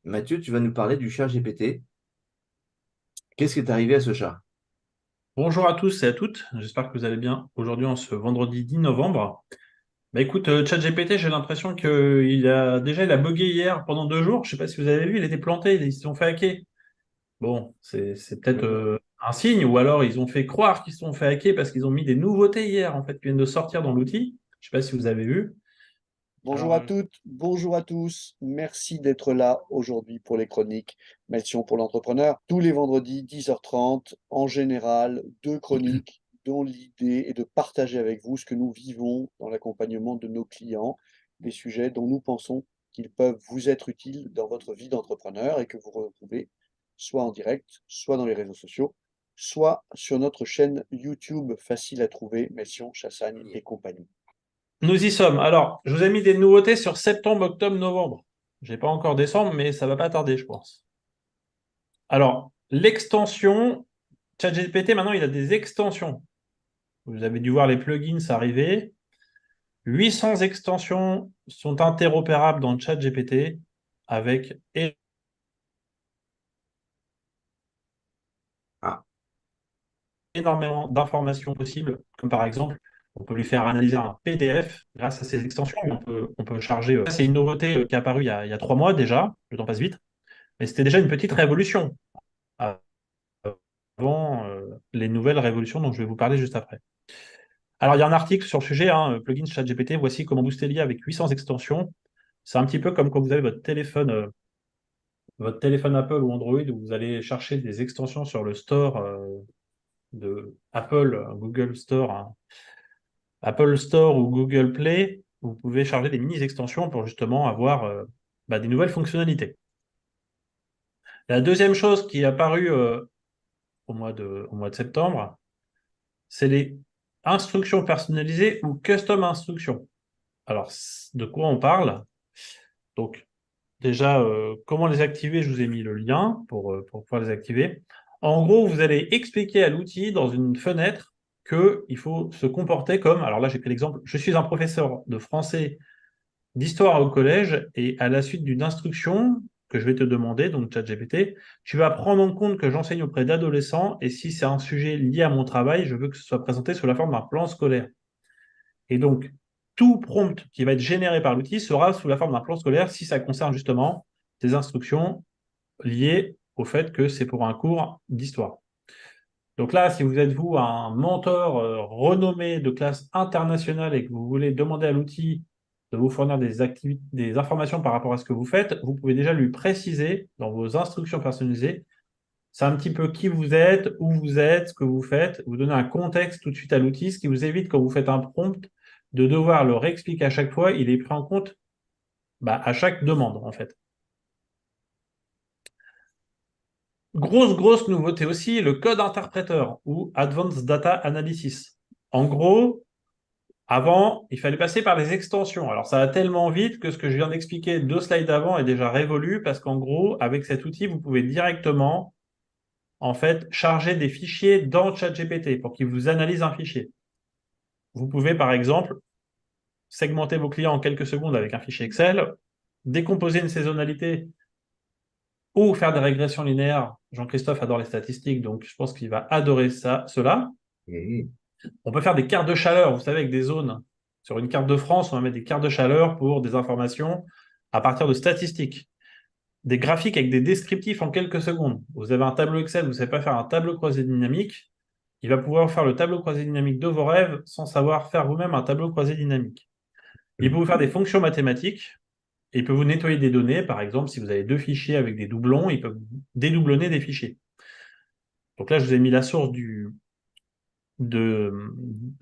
Mathieu, tu vas nous parler du chat GPT. Qu'est-ce qui est arrivé à ce chat? Bonjour à tous et à toutes, j'espère que vous allez bien aujourd'hui en ce vendredi 10 novembre. Bah écoute, ChatGPT, j'ai l'impression qu'il a bugué hier pendant 2 jours. Je sais pas si vous avez vu, il était planté, ils se sont fait hacker. Bon, c'est peut-être Euh, un signe, ou alors ils ont fait croire qu'ils se sont fait hacker parce qu'ils ont mis des nouveautés hier, en fait, qui viennent de sortir dans l'outil. Je sais pas si vous avez vu. Bonjour Alors, à toutes, bonjour à tous. Merci d'être là aujourd'hui pour les chroniques Mission pour l'entrepreneur. Tous les vendredis, 10h30, en général, deux chroniques dont l'idée est de partager avec vous ce que nous vivons dans l'accompagnement de nos clients, des sujets dont nous pensons qu'ils peuvent vous être utiles dans votre vie d'entrepreneur et que vous retrouvez soit en direct, soit dans les réseaux sociaux, soit sur notre chaîne YouTube facile à trouver, Mission Chassagne et compagnie. nous y sommes. Alors, je vous ai mis des nouveautés sur septembre, octobre, novembre. J'ai pas encore décembre, mais ça va pas tarder, je pense. Alors, l'extension, ChatGPT, maintenant, il a des extensions. Vous avez dû voir les plugins arriver. 800 extensions sont interopérables dans ChatGPT avec Ah, énormément d'informations possibles, comme par exemple, on peut lui faire analyser un PDF grâce à ces extensions. On peut charger. Ça, c'est une nouveauté qui est apparue il y a 3 mois déjà. Le temps passe vite, mais c'était déjà une petite révolution avant les nouvelles révolutions dont je vais vous parler juste après. Alors, il y a un article sur le sujet, hein, plugin ChatGPT. Voici comment booster l'IA avec 800 extensions. C'est un petit peu comme quand vous avez votre téléphone Apple ou Android, où vous allez chercher des extensions sur le store de Apple, Google Store, hein, Apple Store ou Google Play. Vous pouvez charger des mini-extensions pour justement avoir des nouvelles fonctionnalités. La deuxième chose qui est apparue au mois de septembre, c'est les instructions personnalisées ou custom instructions. Alors, de quoi on parle? Donc, déjà, comment les activer? Je vous ai mis le lien pour pouvoir les activer. En gros, vous allez expliquer à l'outil dans une fenêtre qu'il faut se comporter comme, alors là j'ai pris l'exemple, je suis un professeur de français d'histoire au collège et à la suite d'une instruction que je vais te demander, donc ChatGPT, tu vas prendre en compte que j'enseigne auprès d'adolescents et si c'est un sujet lié à mon travail, je veux que ce soit présenté sous la forme d'un plan scolaire. Et donc, tout prompt qui va être généré par l'outil sera sous la forme d'un plan scolaire si ça concerne justement des instructions liées au fait que c'est pour un cours d'histoire. Donc là, si vous êtes vous un mentor renommé de classe internationale et que vous voulez demander à l'outil de vous fournir des informations par rapport à ce que vous faites, vous pouvez déjà lui préciser dans vos instructions personnalisées, c'est un petit peu qui vous êtes, où vous êtes, ce que vous faites, vous donnez un contexte tout de suite à l'outil, ce qui vous évite quand vous faites un prompt de devoir le réexpliquer à chaque fois, il est pris en compte à chaque demande en fait. Grosse nouveauté aussi, le code interpréteur ou Advanced Data Analysis. En gros, avant, il fallait passer par les extensions. Alors, ça va tellement vite que ce que je viens d'expliquer 2 slides avant est déjà révolu parce qu'en gros, avec cet outil, vous pouvez directement, en fait, charger des fichiers dans ChatGPT pour qu'il vous analyse un fichier. Vous pouvez, par exemple, segmenter vos clients en quelques secondes avec un fichier Excel, décomposer une saisonnalité ou faire des régressions linéaires. Jean-Christophe adore les statistiques, donc je pense qu'il va adorer cela. et- On peut faire des cartes de chaleur, vous savez, avec des zones. Sur une carte de France, on va mettre des cartes de chaleur pour des informations à partir de statistiques. Des graphiques avec des descriptifs en quelques secondes. Vous avez un tableau Excel, vous ne savez pas faire un tableau croisé dynamique. Il va pouvoir faire le tableau croisé dynamique de vos rêves sans savoir faire vous-même un tableau croisé dynamique. Il peut vous faire des fonctions mathématiques et il peut vous nettoyer des données. Par exemple, si vous avez 2 fichiers avec des doublons, il peut dédoublonner des fichiers. Donc là, je vous ai mis la source de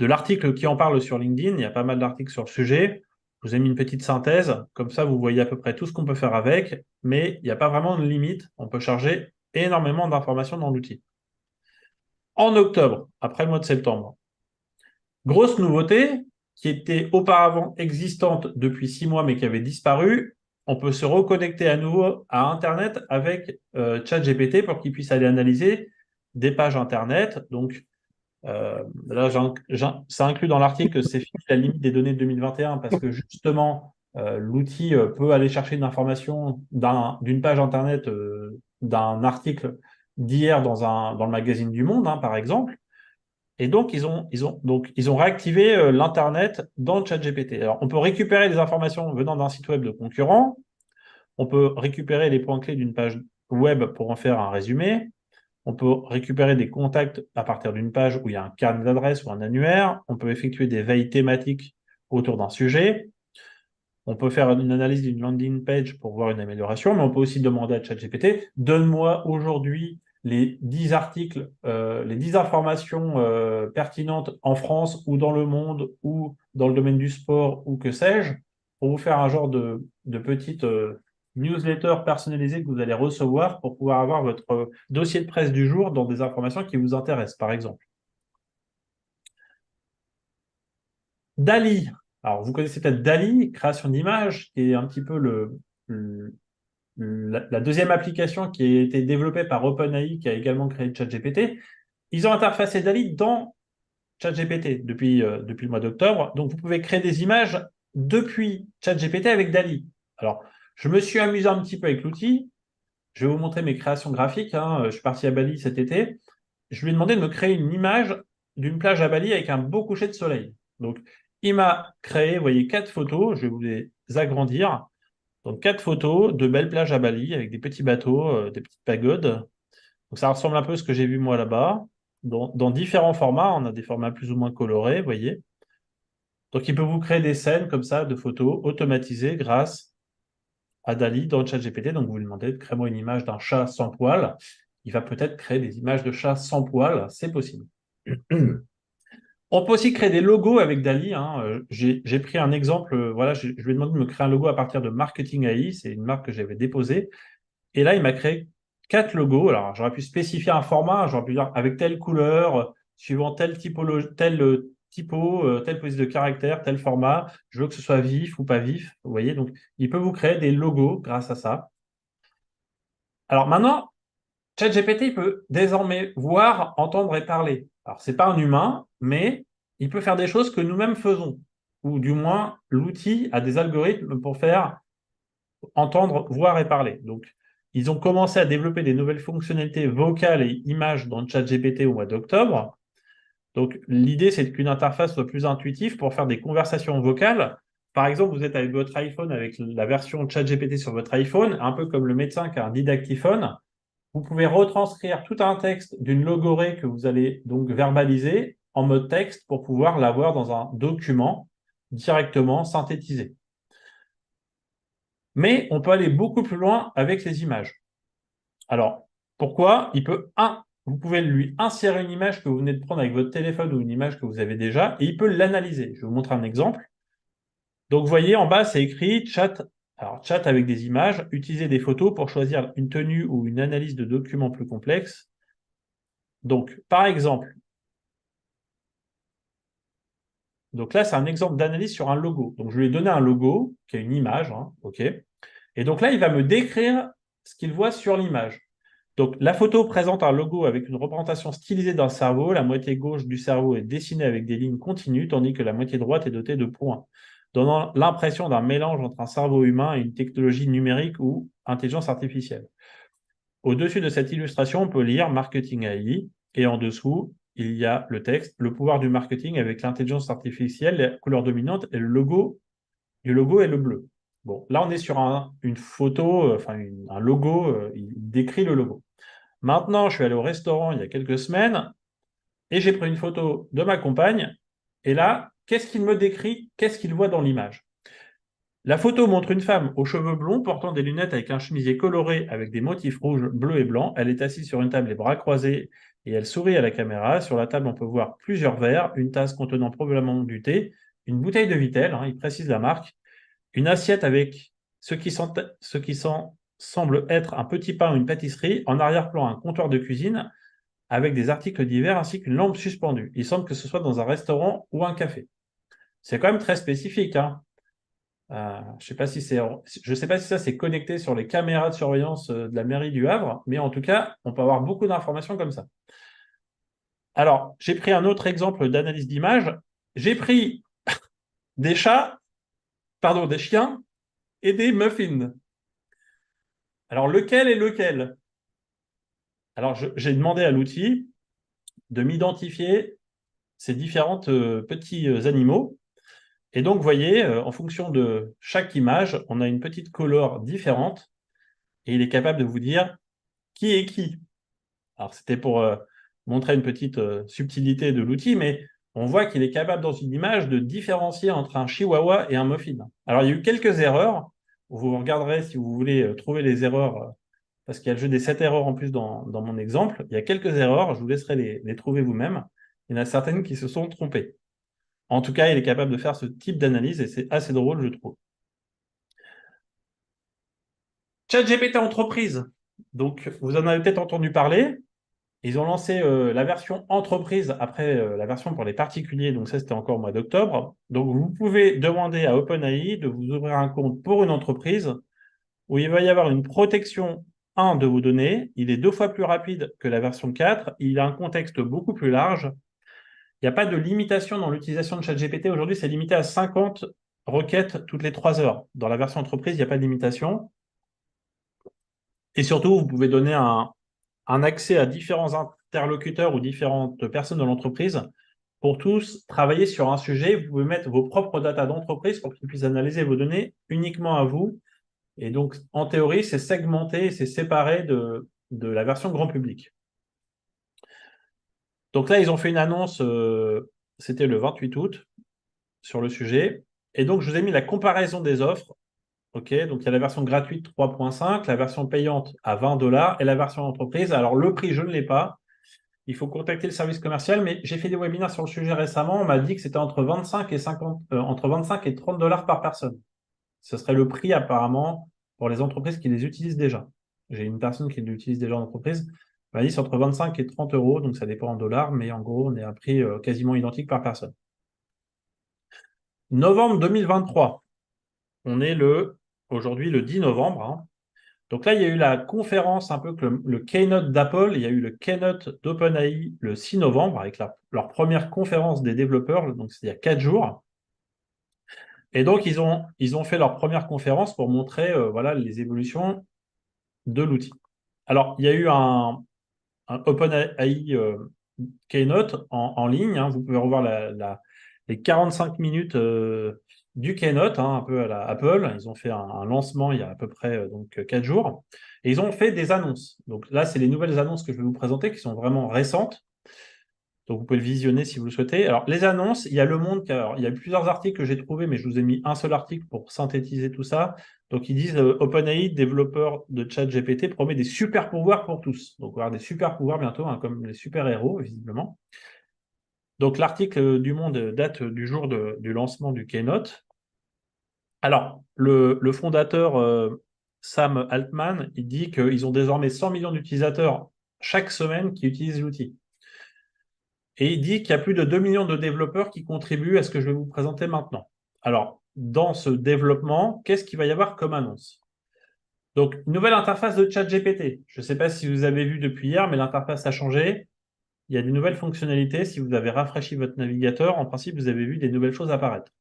l'article qui en parle sur LinkedIn. Il y a pas mal d'articles sur le sujet. Je vous ai mis une petite synthèse. Comme ça, vous voyez à peu près tout ce qu'on peut faire avec, mais il n'y a pas vraiment de limite. On peut charger énormément d'informations dans l'outil. En octobre, après le mois de septembre, grosse nouveauté qui était auparavant existante depuis 6 mois mais qui avait disparu. On peut se reconnecter à nouveau à Internet avec ChatGPT pour qu'il puisse aller analyser des pages Internet. Donc, là, ça inclut dans l'article que c'est fini la limite des données de 2021 parce que justement, L'outil peut aller chercher une information d'une page Internet, d'un article d'hier dans le magazine du Monde, hein, par exemple. Et donc, ils ont réactivé l'Internet dans le ChatGPT. Alors, on peut récupérer des informations venant d'un site web de concurrent. On peut récupérer les points clés d'une page web pour en faire un résumé. On peut récupérer des contacts à partir d'une page où il y a un carnet d'adresses ou un annuaire. On peut effectuer des veilles thématiques autour d'un sujet. On peut faire une analyse d'une landing page pour voir une amélioration, mais on peut aussi demander à ChatGPT, donne-moi aujourd'hui les 10 articles, les 10 informations pertinentes en France ou dans le monde ou dans le domaine du sport ou que sais-je, pour vous faire un genre de petite newsletter personnalisée que vous allez recevoir pour pouvoir avoir votre dossier de presse du jour dans des informations qui vous intéressent, par exemple. DALL-E. Alors, vous connaissez peut-être DALL-E, création d'images, qui est un petit peu la deuxième application qui a été développée par OpenAI, qui a également créé ChatGPT. Ils ont interfacé DALL-E dans ChatGPT depuis le mois d'octobre. Donc, vous pouvez créer des images depuis ChatGPT avec DALL-E. Alors, je me suis amusé un petit peu avec l'outil. Je vais vous montrer mes créations graphiques, hein. Je suis parti à Bali cet été. Je lui ai demandé de me créer une image d'une plage à Bali avec un beau coucher de soleil. Donc, il m'a créé, vous voyez, 4 photos. Je vais vous les agrandir. Donc, 4 photos de belles plages à Bali avec des petits bateaux, des petites pagodes. Donc, ça ressemble un peu à ce que j'ai vu moi là-bas, dans différents formats. On a des formats plus ou moins colorés, vous voyez. Donc, il peut vous créer des scènes comme ça de photos automatisées grâce à DALL-E dans le ChatGPT. Donc, vous lui demandez de créer moi une image d'un chat sans poil. Il va peut-être créer des images de chats sans poil. C'est possible. On peut aussi créer des logos avec DALL-E, hein. J'ai pris un exemple. Voilà, je lui ai demandé de me créer un logo à partir de Marketing AI. C'est une marque que j'avais déposée. Et là, il m'a créé 4 logos. Alors, j'aurais pu spécifier un format. J'aurais pu dire avec telle couleur, suivant telle typologie, telle police de caractère, tel format. Je veux que ce soit vif ou pas vif. Vous voyez, donc, il peut vous créer des logos grâce à ça. Alors maintenant, ChatGPT il peut désormais voir, entendre et parler. Alors, c'est pas un humain, mais il peut faire des choses que nous-mêmes faisons. Ou du moins, l'outil a des algorithmes pour faire entendre, voir et parler. Donc, ils ont commencé à développer des nouvelles fonctionnalités vocales et images dans ChatGPT au mois d'octobre. Donc, l'idée, c'est qu'une interface soit plus intuitive pour faire des conversations vocales. Par exemple, vous êtes avec votre iPhone, avec la version ChatGPT sur votre iPhone, un peu comme le médecin qui a un didactiphone. Vous pouvez retranscrire tout un texte d'une logorée que vous allez donc verbaliser en mode texte pour pouvoir l'avoir dans un document directement synthétisé. Mais on peut aller beaucoup plus loin avec les images. Alors, pourquoi? Vous pouvez lui insérer une image que vous venez de prendre avec votre téléphone ou une image que vous avez déjà, et il peut l'analyser. Je vais vous montrer un exemple. Donc, vous voyez, en bas, c'est écrit chat. Alors, chat avec des images, utiliser des photos pour choisir une tenue ou une analyse de documents plus complexes. Donc, par exemple, donc là, c'est un exemple d'analyse sur un logo. Donc, je lui ai donné un logo, qui est une image, hein, OK. Et donc là, il va me décrire ce qu'il voit sur l'image. Donc, la photo présente un logo avec une représentation stylisée d'un cerveau. La moitié gauche du cerveau est dessinée avec des lignes continues, tandis que la moitié droite est dotée de points, donnant l'impression d'un mélange entre un cerveau humain et une technologie numérique ou intelligence artificielle. Au-dessus de cette illustration, on peut lire Marketing AI, et en dessous, il y a le texte, le pouvoir du marketing avec l'intelligence artificielle, la couleur dominante et le logo du logo est le bleu. Bon, là, on est sur une photo, un logo, il décrit le logo. Maintenant, je suis allé au restaurant il y a quelques semaines et j'ai pris une photo de ma compagne. Et là, qu'est-ce qu'il me décrit? Qu'est-ce qu'il voit dans l'image? La photo montre une femme aux cheveux blonds portant des lunettes avec un chemisier coloré avec des motifs rouges, bleus et blancs. Elle est assise sur une table les bras croisés et elle sourit à la caméra. Sur la table, on peut voir plusieurs verres, une tasse contenant probablement du thé, une bouteille de Vittel, hein, il précise la marque, une assiette avec ce qui semble être un petit pain ou une pâtisserie, en arrière-plan un comptoir de cuisine avec des articles divers ainsi qu'une lampe suspendue. Il semble que ce soit dans un restaurant ou un café. C'est quand même très spécifique, hein. Je ne sais pas si ça c'est connecté sur les caméras de surveillance de la mairie du Havre, mais en tout cas, on peut avoir beaucoup d'informations comme ça. Alors, j'ai pris un autre exemple d'analyse d'image. J'ai pris des chiens et des muffins. Alors, lequel est lequel? Alors, j'ai demandé à l'outil de m'identifier ces différents petits animaux. Et donc, vous voyez, en fonction de chaque image, on a une petite couleur différente et il est capable de vous dire qui est qui. Alors, c'était pour montrer une petite subtilité de l'outil, mais on voit qu'il est capable dans une image de différencier entre un chihuahua et un muffin. Alors, il y a eu quelques erreurs. Vous regarderez si vous voulez trouver les erreurs, parce qu'il y a le jeu des 7 erreurs en plus dans mon exemple. Il y a quelques erreurs, je vous laisserai les trouver vous-même. Il y en a certaines qui se sont trompées. En tout cas, il est capable de faire ce type d'analyse et c'est assez drôle, je trouve. ChatGPT Entreprise. Donc, vous en avez peut-être entendu parler. Ils ont lancé la version entreprise après la version pour les particuliers. Donc, ça, c'était encore au mois d'octobre. Donc, vous pouvez demander à OpenAI de vous ouvrir un compte pour une entreprise où il va y avoir une protection 1 de vos données. Il est 2 fois plus rapide que la version 4. Il a un contexte beaucoup plus large. Il n'y a pas de limitation dans l'utilisation de ChatGPT. Aujourd'hui, c'est limité à 50 requêtes toutes les 3 heures. Dans la version entreprise, il n'y a pas de limitation. Et surtout, vous pouvez donner un accès à différents interlocuteurs ou différentes personnes de l'entreprise pour tous travailler sur un sujet. Vous pouvez mettre vos propres datas d'entreprise pour qu'ils puissent analyser vos données uniquement à vous. Et donc, en théorie, c'est segmenté, c'est séparé de la version grand public. Donc là, ils ont fait une annonce, c'était le 28 août, sur le sujet. Et donc, je vous ai mis la comparaison des offres. OK, donc il y a la version gratuite 3.5, la version payante à 20 $ et la version entreprise. Alors, le prix, je ne l'ai pas. Il faut contacter le service commercial, mais j'ai fait des webinaires sur le sujet récemment. On m'a dit que c'était entre 25 et 30 $ par personne. Ce serait le prix apparemment pour les entreprises qui les utilisent déjà. J'ai une personne qui l'utilise déjà en entreprise. Elle m'a dit c'est entre 25 et 30 €, donc ça dépend en dollars, mais en gros, on est à un prix quasiment identique par personne. Novembre 2023. On est aujourd'hui le 10 novembre. Hein. Donc là, il y a eu la conférence, un peu que le keynote d'Apple, il y a eu le keynote d'OpenAI le 6 novembre, avec leur première conférence des développeurs, donc c'est il y a 4 jours. Et donc, ils ont fait leur première conférence pour montrer voilà, les évolutions de l'outil. Alors, il y a eu un OpenAI keynote en ligne. Hein. Vous pouvez revoir les 45 minutes du keynote, hein, un peu à la Apple. Ils ont fait un lancement il y a à peu près 4 jours. Et ils ont fait des annonces. Donc là, c'est les nouvelles annonces que je vais vous présenter qui sont vraiment récentes. Donc vous pouvez le visionner si vous le souhaitez. Alors, les annonces, il y a Le Monde, il y a plusieurs articles que j'ai trouvés, mais je vous ai mis un seul article pour synthétiser tout ça. Donc, ils disent OpenAI, développeur de ChatGPT, promet des super pouvoirs pour tous. Donc, on va avoir des super pouvoirs bientôt, hein, comme les super-héros, visiblement. Donc, l'article du Monde date du jour du lancement du Keynote. Alors, le fondateur Sam Altman, il dit qu'ils ont désormais 100 millions d'utilisateurs chaque semaine qui utilisent l'outil. Et il dit qu'il y a plus de 2 millions de développeurs qui contribuent à ce que je vais vous présenter maintenant. Alors, dans ce développement, qu'est-ce qu'il va y avoir comme annonce? Donc, nouvelle interface de ChatGPT. Je ne sais pas si vous avez vu depuis hier, mais l'interface a changé. Il y a des nouvelles fonctionnalités. Si vous avez rafraîchi votre navigateur, en principe, vous avez vu des nouvelles choses apparaître.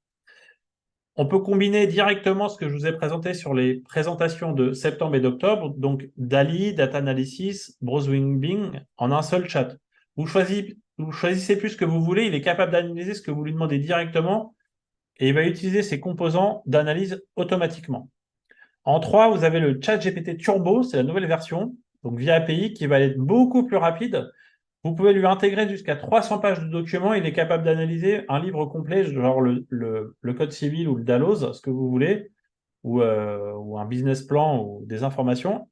On peut combiner directement ce que je vous ai présenté sur les présentations de septembre et d'octobre, donc DALL-E, Data Analysis, Browsing Bing, en un seul chat. Vous choisissez plus ce que vous voulez, il est capable d'analyser ce que vous lui demandez directement et il va utiliser ses composants d'analyse automatiquement. En 3, vous avez le ChatGPT Turbo, c'est la nouvelle version, donc via API, qui va être beaucoup plus rapide. Vous pouvez lui intégrer jusqu'à 300 pages de documents. Il est capable d'analyser un livre complet, genre le code civil ou le DALOS, ce que vous voulez, ou un business plan ou des informations.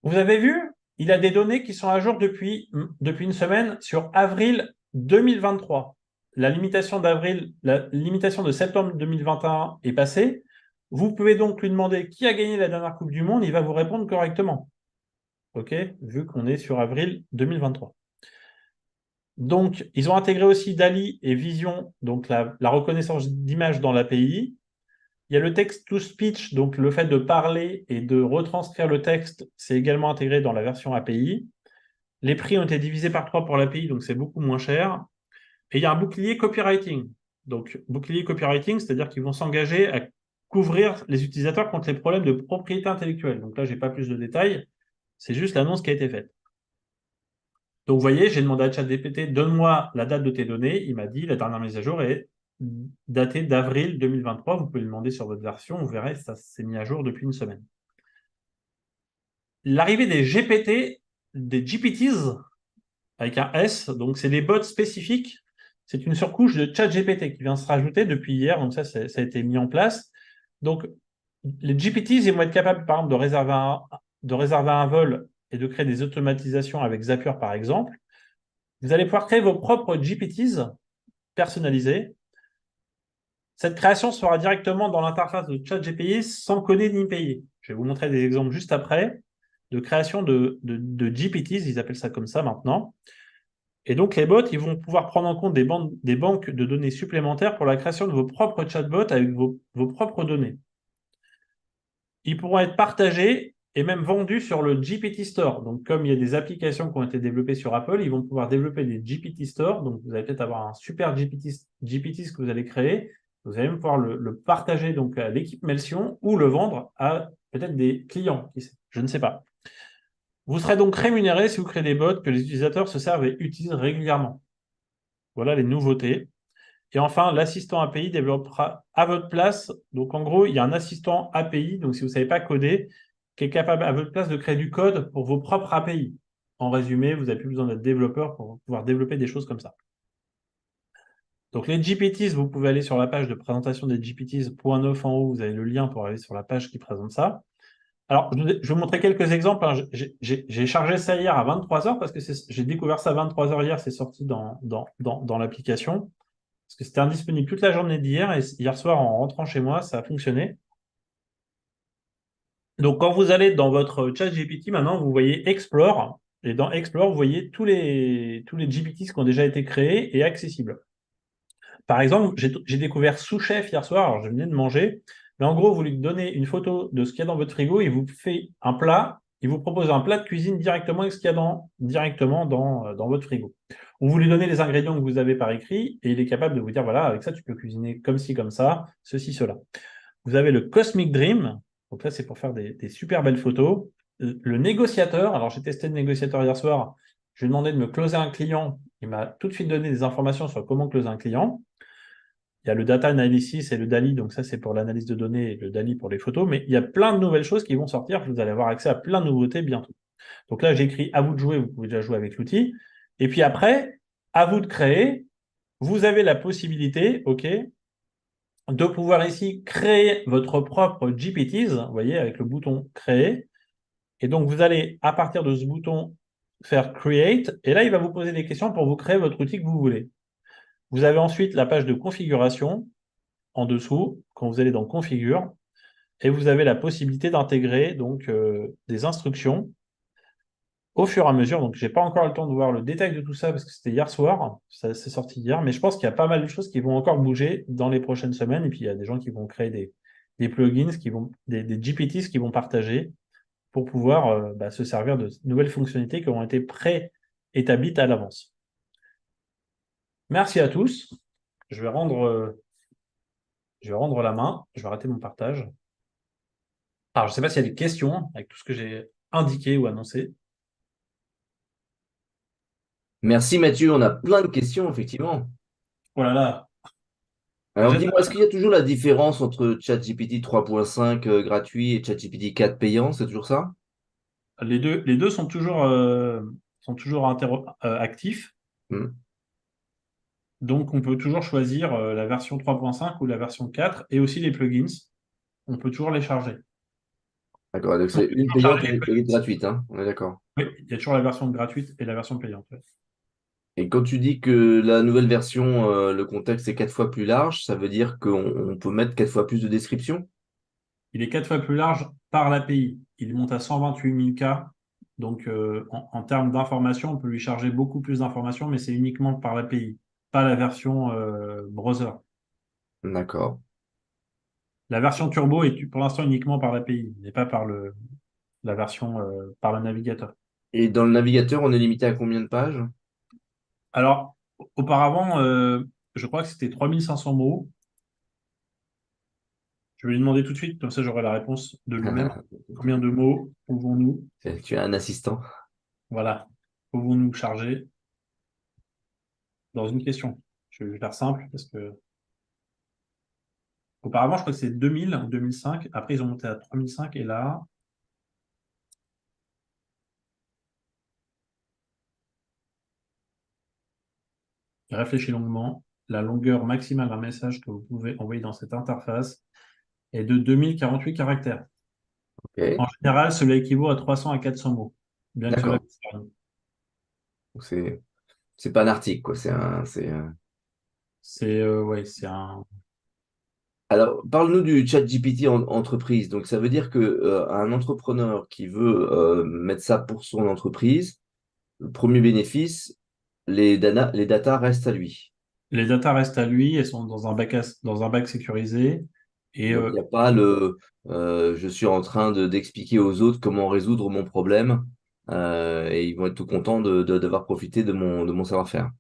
Vous avez vu, il a des données qui sont à jour depuis une semaine sur avril 2023. La limitation de septembre 2021 est passée. Vous pouvez donc lui demander qui a gagné la dernière Coupe du Monde, il va vous répondre correctement. OK, vu qu'on est sur avril 2023. Donc, ils ont intégré aussi DALL-E et Vision, donc la reconnaissance d'image dans l'API. Il y a le text-to-speech, donc le fait de parler et de retranscrire le texte, c'est également intégré dans la version API. Les prix ont été divisés par 3 pour l'API, donc c'est beaucoup moins cher. Et il y a un bouclier copywriting. Donc, bouclier copywriting, c'est-à-dire qu'ils vont s'engager à couvrir les utilisateurs contre les problèmes de propriété intellectuelle. Donc là, je n'ai pas plus de détails. C'est juste l'annonce qui a été faite. Donc, vous voyez, j'ai demandé à ChatGPT, donne-moi la date de tes données. Il m'a dit, la dernière mise à jour est datée d'avril 2023. Vous pouvez le demander sur votre version. Vous verrez, ça s'est mis à jour depuis une semaine. L'arrivée des GPT, des GPTs, avec un S, donc c'est des bots spécifiques. C'est une surcouche de ChatGPT qui vient se rajouter depuis hier. Donc ça a été mis en place. Donc, les GPTs, ils vont être capables, par exemple, de réserver un vol et de créer des automatisations avec Zapier, par exemple. Vous allez pouvoir créer vos propres GPTs personnalisés. Cette création sera directement dans l'interface de ChatGPT sans coder ni payer. Je vais vous montrer des exemples juste après de création de GPTs, ils appellent ça comme ça maintenant. Et donc, les bots, ils vont pouvoir prendre en compte des banques de données supplémentaires pour la création de vos propres chatbots avec vos propres données. Ils pourront être partagés et même vendus sur le GPT Store. Donc, comme il y a des applications qui ont été développées sur Apple, ils vont pouvoir développer des GPT Store. Donc, vous allez peut-être avoir un super GPT que vous allez créer. Vous allez même pouvoir le partager donc, à l'équipe Melsion ou le vendre à peut-être des clients. Je ne sais pas. Vous serez donc rémunéré si vous créez des bots que les utilisateurs se servent et utilisent régulièrement. Voilà les nouveautés. Et enfin, l'assistant API développera à votre place. Donc, en gros, il y a un assistant API. Donc, si vous ne savez pas coder, qui est capable à votre place de créer du code pour vos propres API. En résumé, vous n'avez plus besoin d'être développeur pour pouvoir développer des choses comme ça. Donc, les GPTs, vous pouvez aller sur la page de présentation des GPTs, point 9 en haut, vous avez le lien pour aller sur la page qui présente ça. Alors, je vais vous montrer quelques exemples. Hein. J'ai chargé ça hier à 23h parce que j'ai découvert ça à 23h hier, c'est sorti dans l'application. Parce que c'était indisponible toute la journée d'hier et hier soir, en rentrant chez moi, ça a fonctionné. Donc, quand vous allez dans votre chat GPT, maintenant, vous voyez Explore. Et dans Explore, vous voyez tous les GPTs qui ont déjà été créés et accessibles. Par exemple, j'ai découvert sous-chef hier soir, alors je venais de manger, mais en gros, vous lui donnez une photo de ce qu'il y a dans votre frigo, il vous fait un plat, il vous propose un plat de cuisine directement avec ce qu'il y a directement dans votre frigo. Ou vous lui donnez les ingrédients que vous avez par écrit et il est capable de vous dire, voilà, avec ça, tu peux cuisiner comme ci, comme ça, ceci, cela. Vous avez le Cosmic Dream, donc là, c'est pour faire des super belles photos. Le négociateur, alors j'ai testé le négociateur hier soir, je lui ai demandé de me closer un client, il m'a tout de suite donné des informations sur comment closer un client. Il y a le data analysis et le DALI, donc ça c'est pour l'analyse de données et le DALI pour les photos, mais il y a plein de nouvelles choses qui vont sortir, vous allez avoir accès à plein de nouveautés bientôt. Donc là j'ai écrit à vous de jouer, vous pouvez déjà jouer avec l'outil. Et puis après, à vous de créer, vous avez la possibilité, ok, de pouvoir ici créer votre propre GPTs, vous voyez, avec le bouton créer. Et donc vous allez, à partir de ce bouton, faire create, et là il va vous poser des questions pour vous créer votre outil que vous voulez. Vous avez ensuite la page de configuration, en dessous, quand vous allez dans Configure, et vous avez la possibilité d'intégrer donc des instructions au fur et à mesure. Donc, je n'ai pas encore le temps de voir le détail de tout ça parce que c'était hier soir, ça c'est sorti hier, mais je pense qu'il y a pas mal de choses qui vont encore bouger dans les prochaines semaines. Et puis, il y a des gens qui vont créer des plugins, des GPTs qui vont partager pour pouvoir se servir de nouvelles fonctionnalités qui ont été pré-établies à l'avance. Merci à tous. Je vais rendre la main. Je vais arrêter mon partage. Alors, je ne sais pas s'il y a des questions avec tout ce que j'ai indiqué ou annoncé. Merci Mathieu, on a plein de questions, effectivement. Oh là là. Alors Déjà, dis-moi, est-ce qu'il y a toujours la différence entre ChatGPT 3.5 gratuit et ChatGPT 4 payant? C'est toujours ça? les deux sont toujours actifs. Hmm. Donc, on peut toujours choisir la version 3.5 ou la version 4 et aussi les plugins. On peut toujours les charger. D'accord, donc On c'est peut une toujours payante charger les et une plugins. gratuite, hein? On est d'accord. Oui, il y a toujours la version gratuite et la version payante. Ouais. Et quand tu dis que la nouvelle version, le contexte est 4 fois plus large, ça veut dire qu'on peut mettre 4 fois plus de description? Il est 4 fois plus large par l'API. Il monte à 128 000 K. Donc, en termes d'informations, on peut lui charger beaucoup plus d'informations, mais c'est uniquement par l'API, pas la version browser. D'accord. La version turbo est pour l'instant uniquement par l'API, mais pas par la version par le navigateur. Et dans le navigateur, on est limité à combien de pages? Alors, auparavant, je crois que c'était 3500 mots. Je vais lui demander tout de suite, comme ça j'aurai la réponse de lui-même. Combien de mots pouvons-nous, Tu as un assistant. voilà, pouvons-nous charger dans une question? Je vais faire simple parce que auparavant, je crois que c'est 2000, 2005. Après, ils ont monté à 3005 et là, réfléchis longuement. La longueur maximale d'un message que vous pouvez envoyer dans cette interface est de 2048 caractères. Ok, En général, cela équivaut à 300 à 400 mots, bien que cela d'accord. puisse varier. Donc, c'est pas un article, quoi. Ouais, c'est un. Alors, parle-nous du chat GPT en entreprise. Donc, ça veut dire que un entrepreneur qui veut mettre ça pour son entreprise, le premier bénéfice, les data restent à lui. Les datas restent à lui, elles sont dans un bac sécurisé. Et Donc, il n'y a pas je suis en train d'expliquer aux autres comment résoudre mon problème et ils vont être tout contents d'avoir profité de mon savoir-faire.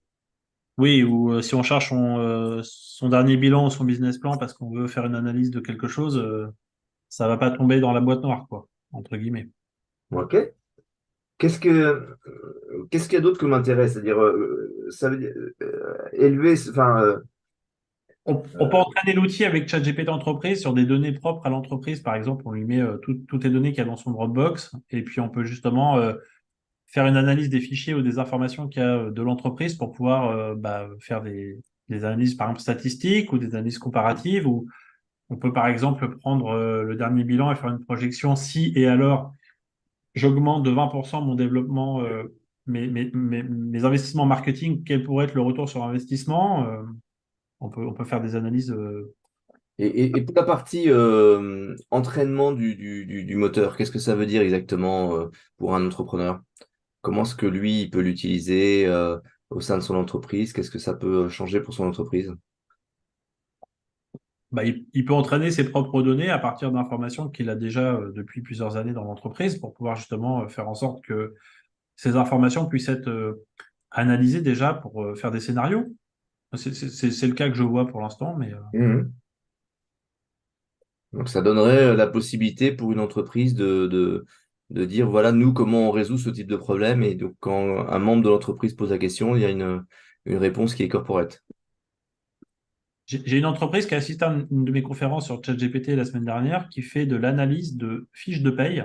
oui, ou si on cherche son dernier bilan ou son business plan parce qu'on veut faire une analyse de quelque chose, ça va pas tomber dans la boîte noire, quoi, entre guillemets. OK. Qu'est-ce qu'il y a d'autre qui m'intéresse? C'est-à-dire, ça veut dire élever, enfin, On peut entraîner l'outil avec ChatGPT Entreprise sur des données propres à l'entreprise. Par exemple, on lui met toutes les données qu'il y a dans son Dropbox et puis on peut justement faire une analyse des fichiers ou des informations qu'il y a de l'entreprise pour pouvoir faire des analyses, par exemple, statistiques ou des analyses comparatives. Ou on peut, par exemple, prendre le dernier bilan et faire une projection si et alors j'augmente de 20% mon développement, mes investissements marketing, quel pourrait être le retour sur investissement? On peut faire des analyses. et pour la partie entraînement du moteur, qu'est-ce que ça veut dire exactement pour un entrepreneur? Comment est-ce que lui, il peut l'utiliser au sein de son entreprise? Qu'est-ce que ça peut changer pour son entreprise? Il peut entraîner ses propres données à partir d'informations qu'il a déjà depuis plusieurs années dans l'entreprise pour pouvoir justement faire en sorte que ces informations puissent être analysées déjà pour faire des scénarios. C'est le cas que je vois pour l'instant, mais Mhm. Donc, ça donnerait la possibilité pour une entreprise de dire, voilà, nous, comment on résout ce type de problème. Et donc, quand un membre de l'entreprise pose la question, il y a une réponse qui est corporate. j'ai une entreprise qui a assisté à une de mes conférences sur ChatGPT la semaine dernière qui fait de l'analyse de fiches de paye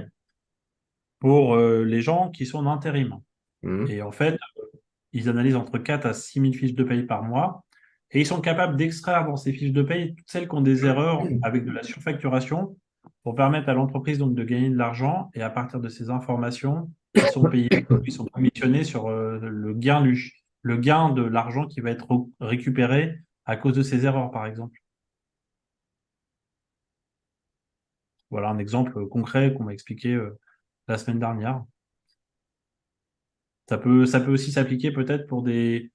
pour les gens qui sont en intérim. Mhm. Et en fait, ils analysent entre 4 à 6 000 fiches de paye par mois et ils sont capables d'extraire dans ces fiches de paye toutes celles qui ont des erreurs avec de la surfacturation pour permettre à l'entreprise donc de gagner de l'argent et à partir de ces informations, ils sont payés, ils sont commissionnés sur le gain de l'argent qui va être récupéré à cause de ces erreurs, par exemple. Voilà un exemple concret qu'on m'a expliqué la semaine dernière. Ça peut aussi s'appliquer peut-être pour des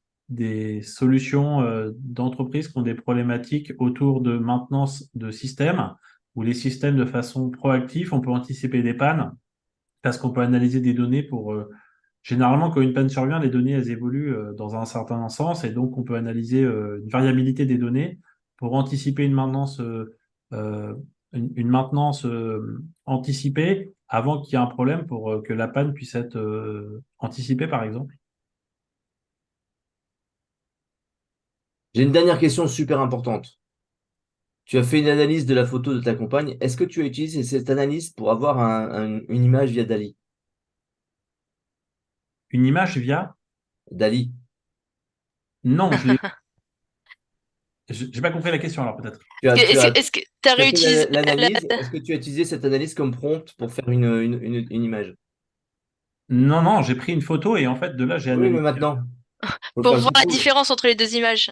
solutions d'entreprises qui ont des problématiques autour de maintenance de systèmes, où les systèmes, de façon proactive, on peut anticiper des pannes, parce qu'on peut analyser des données pour... généralement, quand une panne survient, les données, elles évoluent dans un certain sens, et donc on peut analyser une variabilité des données pour anticiper euh, une maintenance anticipée avant qu'il y ait un problème pour que la panne puisse être anticipée, par exemple. J'ai une dernière question super importante. Tu as fait une analyse de la photo de ta compagne. Est-ce que tu as utilisé cette analyse pour avoir une image via Dali? Une image via? Dali. Non, j'ai pas compris la question alors peut-être. Est-ce que tu as Tu as fait réutilisé l'analyse. Est-ce que tu as utilisé cette analyse comme prompt pour faire une image? Non, non, j'ai pris une photo et en fait de là j'ai Oui, mais analysé. maintenant. pour Enfin, voir du la coup, différence entre les deux images?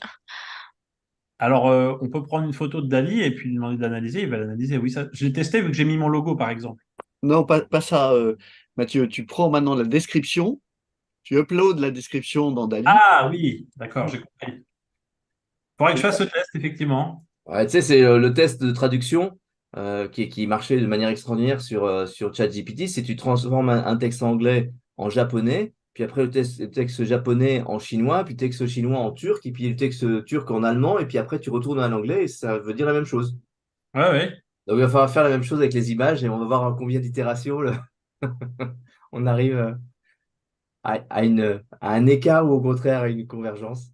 Alors on peut prendre une photo de Dali et puis lui demander d'analyser, il va l'analyser. Oui, ça, je l'ai testé vu que j'ai mis mon logo par exemple. Non, pas ça, Mathieu. Tu prends maintenant la description, tu uploads la description dans Dali. Ah oui, d'accord, j'ai compris. Faudrait que je fasse ce test effectivement. ouais, tu sais, c'est le test de traduction qui marchait de manière extraordinaire sur ChatGPT. Si tu transformes un texte anglais en japonais, puis après le texte japonais en chinois, puis le texte chinois en turc, et puis le texte turc en allemand, et puis après tu retournes à l'anglais et ça veut dire la même chose. Ouais, ouais. Donc, il va falloir faire la même chose avec les images et on va voir en combien d'itérations on arrive à un écart ou au contraire à une convergence.